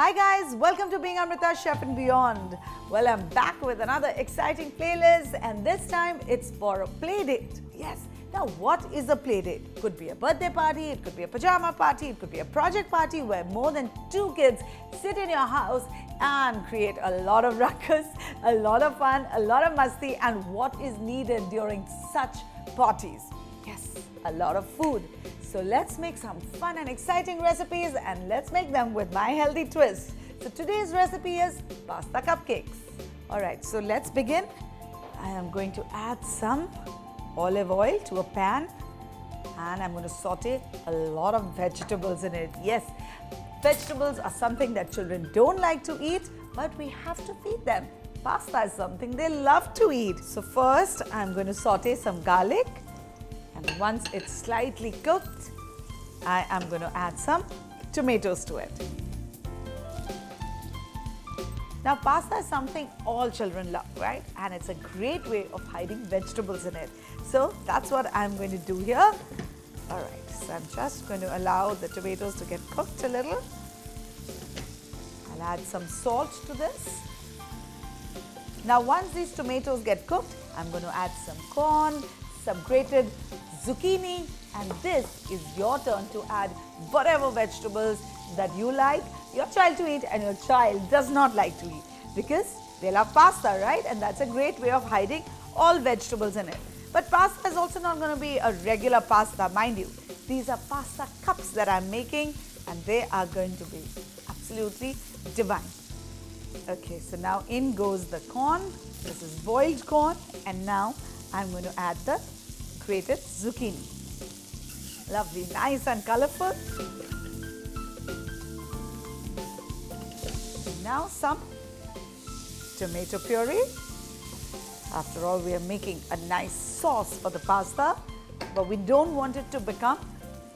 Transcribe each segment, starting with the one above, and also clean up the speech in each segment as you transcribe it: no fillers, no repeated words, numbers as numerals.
Hi guys, welcome to Being Amrita Chef and Beyond. Well, I'm back with another exciting playlist and this time it's for a play date. Yes, now what is a play date? Could be a birthday party, it could be a pajama party, it could be a project party where more than 2 kids sit in your house and create a lot of ruckus, a lot of fun, a lot of masti, and what is needed during such parties? Yes, a lot of food. So let's make some fun and exciting recipes and let's make them with my healthy twist. So today's recipe is pasta cupcakes. Alright, so let's begin. I am going to add some olive oil to a pan and I'm going to saute a lot of vegetables in it. Yes, vegetables are something that children don't like to eat, but we have to feed them. Pasta is something they love to eat. So first I'm going to saute some garlic. And once it's slightly cooked, I am going to add some tomatoes to it. Now, pasta is something all children love, right? And it's a great way of hiding vegetables in it. So that's what I'm going to do here. All right, so I'm just going to allow the tomatoes to get cooked a little. I'll add some salt to this. Now, once these tomatoes get cooked, I'm going to add some corn, some grated zucchini, and this is your turn to add whatever vegetables that you like your child to eat and your child does not like to eat, because they love pasta, right? And that's a great way of hiding all vegetables in it. But pasta is also not going to be a regular pasta, mind you. These are pasta cups that I'm making and they are going to be absolutely divine. Okay, so now in goes the corn. This is boiled corn, and now I'm going to add the grated zucchini. Lovely, nice and colorful. Now some tomato puree. After all, we are making a nice sauce for the pasta, but we don't want it to become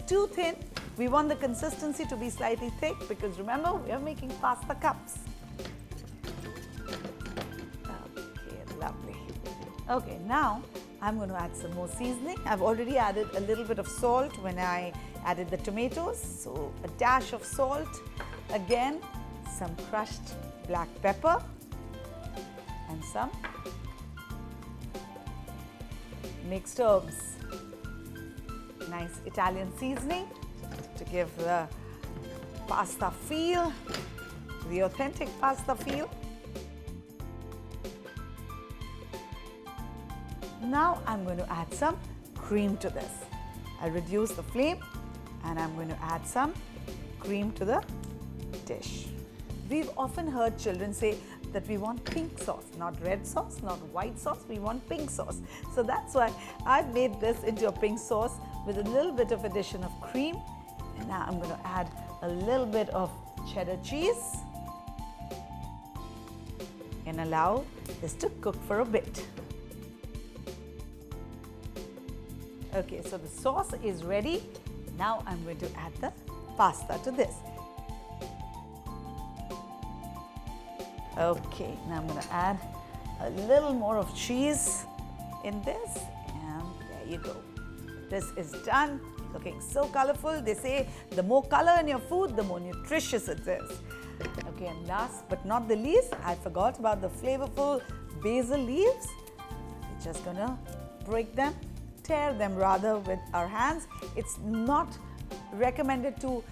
too thin. We want the consistency to be slightly thick because remember, we are making pasta cups. Okay, lovely. Okay, now I'm going to add some more seasoning. I've already added a little bit of salt when I added the tomatoes. So a dash of salt. Again, some crushed black pepper and some mixed herbs. Nice Italian seasoning to give the pasta feel, the authentic pasta feel. Now I'm going to add some cream to this. I'll reduce the flame and I'm going to add some cream to the dish. We've often heard children say that we want pink sauce, not red sauce, not white sauce, we want pink sauce. So that's why I've made this into a pink sauce with a little bit of addition of cream. And now I'm going to add a little bit of cheddar cheese and allow this to cook for a bit. Okay, so the sauce is ready. Now I'm going to add the pasta to this. Okay, now I'm going to add a little more of cheese in this, and there you go. This is done. Looking so colorful. They say the more color in your food, the more nutritious it is. Okay, and last but not the least, I forgot about the flavorful basil leaves. We're just going to break them, tear them rather with our hands. It's not recommended to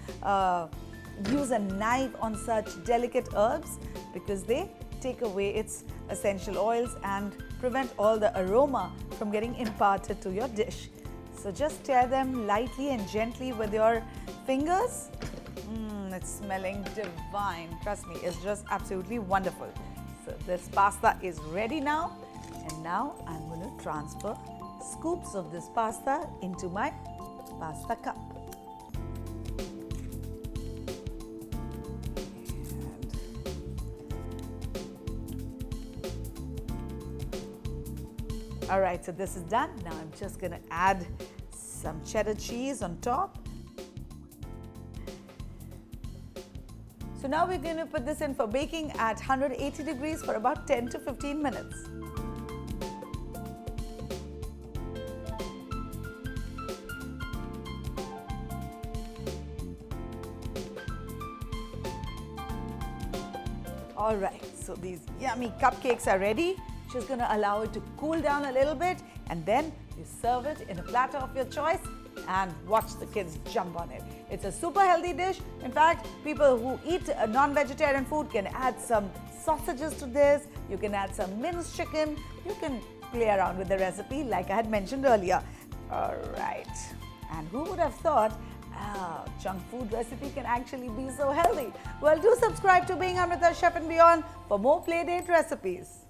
use a knife on such delicate herbs because they take away its essential oils and prevent all the aroma from getting imparted to your dish. So just tear them lightly and gently with your fingers. It's smelling divine. Trust me, it's just absolutely wonderful. So this pasta is ready now, and now I'm going to transfer scoops of this pasta into my pasta cup. All right, so this is done. Now I'm just going to add some cheddar cheese on top. So now we're going to put this in for baking at 180 degrees for about 10 to 15 minutes. All right, so these yummy cupcakes are ready. Just going to allow it to cool down a little bit, and then you serve it in a platter of your choice and watch the kids jump on it. It's a super healthy dish. In fact, people who eat non-vegetarian food can add some sausages to this. You can add some minced chicken. You can play around with the recipe like I had mentioned earlier. All right, and who would have thought junk food recipe can actually be so healthy? Well, do subscribe to Being Amrita Chef and Beyond for more Playdate recipes.